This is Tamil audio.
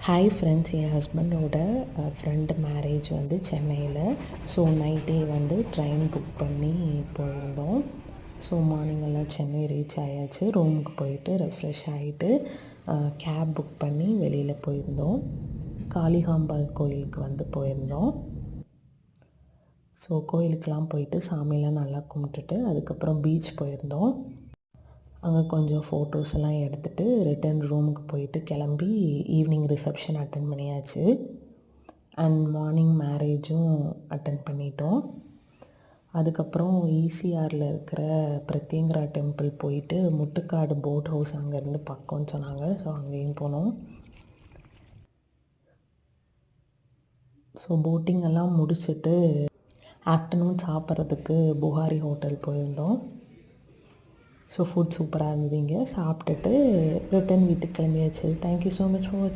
ஹாய் ஃப்ரெண்ட்ஸ், என் ஹஸ்பண்டோட ஃப்ரெண்டு மேரேஜ் வந்து சென்னையில். ஸோ நைட்டே வந்து ட்ரெயின் புக் பண்ணி போயிருந்தோம். ஸோ மார்னிங் எல்லாம் சென்னை ரீச் ஆயாச்சு. ரூமுக்கு போயிட்டு ரெஃப்ரெஷ் ஆகிட்டு கேப் புக் பண்ணி வெளியில் போயிருந்தோம். காளிகாம்பாள் கோயிலுக்கு வந்து போயிருந்தோம். ஸோ கோயிலுக்கெலாம் போயிட்டு சாமியெல்லாம் நல்லா கும்பிட்டுட்டு அதுக்கப்புறம் பீச் போயிருந்தோம். அங்கே கொஞ்சம் ஃபோட்டோஸ் எல்லாம் எடுத்துகிட்டு ரிட்டன் ரூமுக்கு போயிட்டு கிளம்பி ஈவினிங் ரிசப்ஷன் அட்டன் பண்ணியாச்சு. அண்ட் மார்னிங் மேரேஜும் அட்டன் பண்ணிட்டோம். அதுக்கப்புறம் ஈசிஆரில் இருக்கிற பிரத்யங்கரா டெம்பிள் போயிட்டு முட்டுக்காடு போட் ஹவுஸ் அங்கேருந்து பக்கம்னு சொன்னாங்க. ஸோ அங்கேயும் போனோம். ஸோ போட்டிங் எல்லாம் முடிச்சுட்டு ஆஃப்டர்நூன் சாப்பிட்றதுக்கு புகாரி ஹோட்டல் போயிருந்தோம். ஸோ ஃபுட் சூப்பராக இருந்தது. இங்கே சாப்பிட்டுட்டு ரிட்டன் வீட்டுக்கு கிளம்பியாச்சு. தேங்க்யூ ஸோ மச் ஃபார் வாட்சிங்.